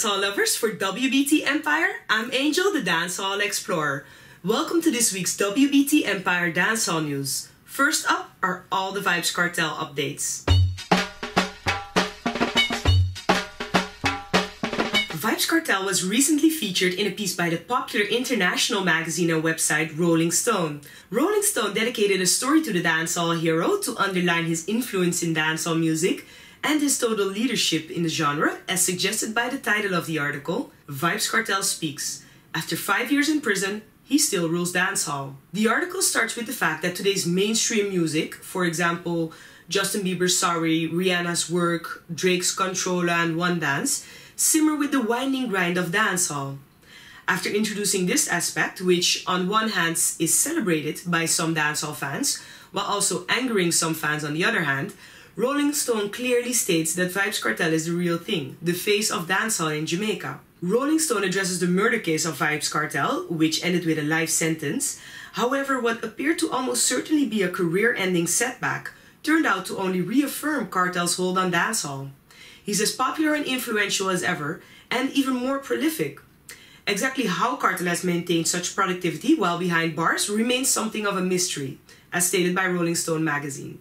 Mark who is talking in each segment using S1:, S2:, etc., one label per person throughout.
S1: dancehall lovers, for WBT Empire, I'm Angel, the dancehall explorer. Welcome to this week's WBT Empire dancehall news. First up are all the Vybz Kartel updates. Vybz Kartel was recently featured in a piece by the popular international magazine and website Rolling Stone. Rolling Stone dedicated a story to the dancehall hero to underline his influence in dancehall music and his total leadership in the genre, as suggested by the title of the article, Vybz Kartel Speaks. After 5 years in prison, he still rules dancehall. The article starts with the fact that today's mainstream music, for example, Justin Bieber's Sorry, Rihanna's Work, Drake's Controlla, and One Dance, simmer with the winding grind of dancehall. After introducing this aspect, which on one hand is celebrated by some dancehall fans, while also angering some fans on the other hand, Rolling Stone clearly states that Vybz Kartel is the real thing, the face of dancehall in Jamaica. Rolling Stone addresses the murder case of Vybz Kartel, which ended with a life sentence. However, what appeared to almost certainly be a career-ending setback turned out to only reaffirm Kartel's hold on dancehall. He's as popular and influential as ever, and even more prolific. Exactly how Kartel has maintained such productivity while behind bars remains something of a mystery, as stated by Rolling Stone magazine.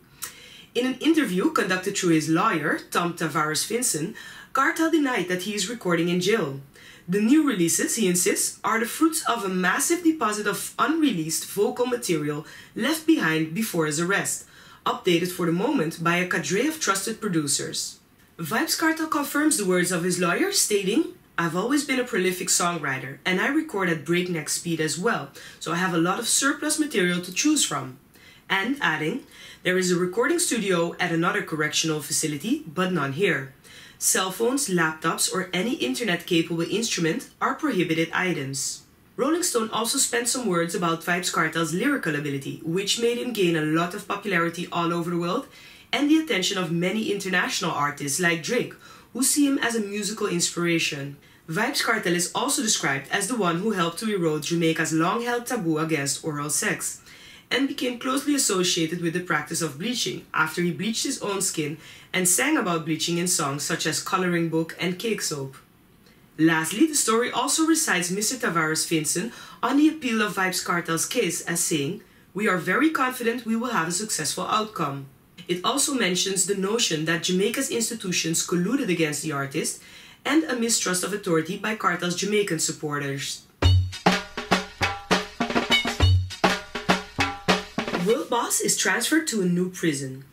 S1: In an interview conducted through his lawyer, Tom Tavares Vinson, Kartel denied that he is recording in jail. The new releases, he insists, are the fruits of a massive deposit of unreleased vocal material left behind before his arrest, updated for the moment by a cadre of trusted producers. Vybz Kartel confirms the words of his lawyer, stating, "I've always been a prolific songwriter, and I record at breakneck speed as well, so I have a lot of surplus material to choose from." And adding, "There is a recording studio at another correctional facility, but none here. Cell phones, laptops, or any internet-capable instrument are prohibited items." Rolling Stone also spent some words about Vybz Kartel's lyrical ability, which made him gain a lot of popularity all over the world and the attention of many international artists like Drake, who see him as a musical inspiration. Vybz Kartel is also described as the one who helped to erode Jamaica's long-held taboo against oral sex, and became closely associated with the practice of bleaching after he bleached his own skin and sang about bleaching in songs such as Coloring Book and Cake Soap. Lastly, the story also recites Mr. Tavares Vinson on the appeal of Vybz Kartel's case as saying, "We are very confident we will have a successful outcome." It also mentions the notion that Jamaica's institutions colluded against the artist and a mistrust of authority by Kartel's Jamaican supporters. Will Boss is transferred to a new prison.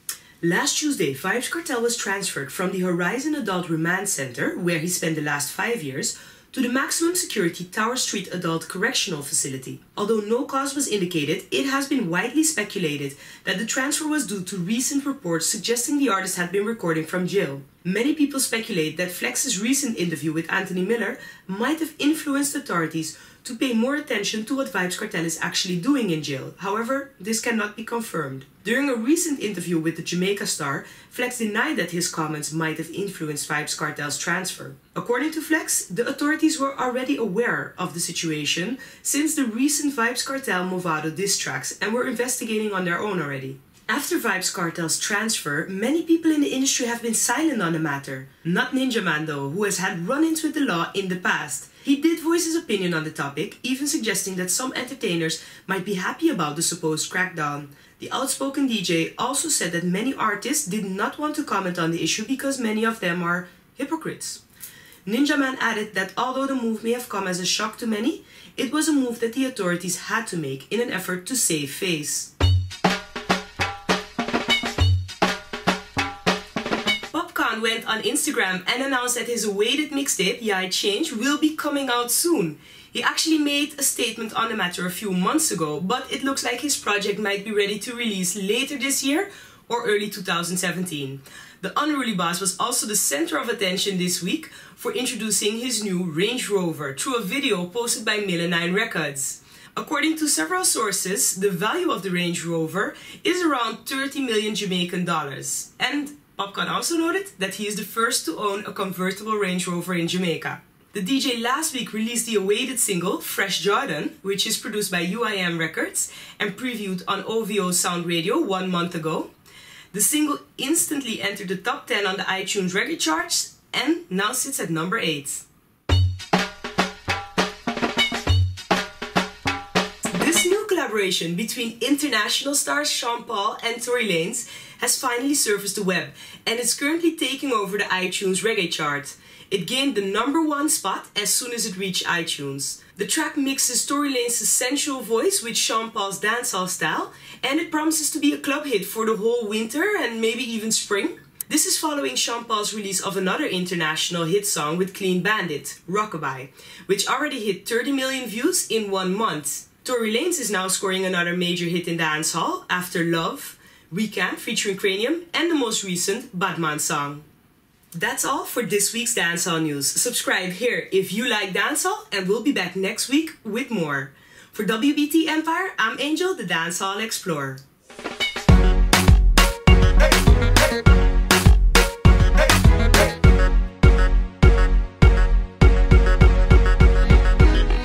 S1: Last Tuesday, Vybz Kartel was transferred from the Horizon Adult Remand Center, where he spent the last 5 years, to the maximum security Tower Street Adult Correctional Facility. Although no cause was indicated, it has been widely speculated that the transfer was due to recent reports suggesting the artist had been recording from jail. Many people speculate that Flex's recent interview with Anthony Miller might have influenced authorities to pay more attention to what Vybz Kartel is actually doing in jail. However, this cannot be confirmed. During a recent interview with the Jamaica Star, Flex denied that his comments might have influenced Vybz Kartel's transfer. According to Flex, the authorities were already aware of the situation since the recent Vybz Kartel Movado diss tracks and were investigating on their own already. After Vybz Kartel's transfer, many people in the industry have been silent on the matter. Not Ninja Man though, who has had run-ins with the law in the past. He did voice his opinion on the topic, even suggesting that some entertainers might be happy about the supposed crackdown. The outspoken DJ also said that many artists did not want to comment on the issue because many of them are hypocrites. Ninja Man added that although the move may have come as a shock to many, it was a move that the authorities had to make in an effort to save face. Popcaan went on Instagram and announced that his awaited mixtape, Yeah I Change, will be coming out soon. He actually made a statement on the matter a few months ago, but it looks like his project might be ready to release later this year or early 2017. The Unruly Boss was also the center of attention this week for introducing his new Range Rover through a video posted by Mill9 Records. According to several sources, the value of the Range Rover is around 30 million Jamaican dollars. And Popcaan also noted that he is the first to own a convertible Range Rover in Jamaica. The DJ last week released the awaited single, Fresh Jordan, which is produced by UIM Records and previewed on OVO Sound Radio 1 month ago. The single instantly entered the top 10 on the iTunes reggae charts and now sits at number 8. collaboration between international stars Sean Paul and Tory Lanez has finally surfaced the web and is currently taking over the iTunes reggae chart. It gained the #1 spot as soon as it reached iTunes. The track mixes Tory Lanez's sensual voice with Sean Paul's dancehall style, and it promises to be a club hit for the whole winter and maybe even spring. This is following Sean Paul's release of another international hit song with Clean Bandit, Rockabye, which already hit 30 million views in 1 month. Tory Lanez is now scoring another major hit in dancehall after Love, Weekend featuring Cranium, and the most recent Batman song. That's all for this week's dancehall news. Subscribe here if you like dancehall, and we'll be back next week with more. For WBT Empire, I'm Angel, the Dancehall Explorer.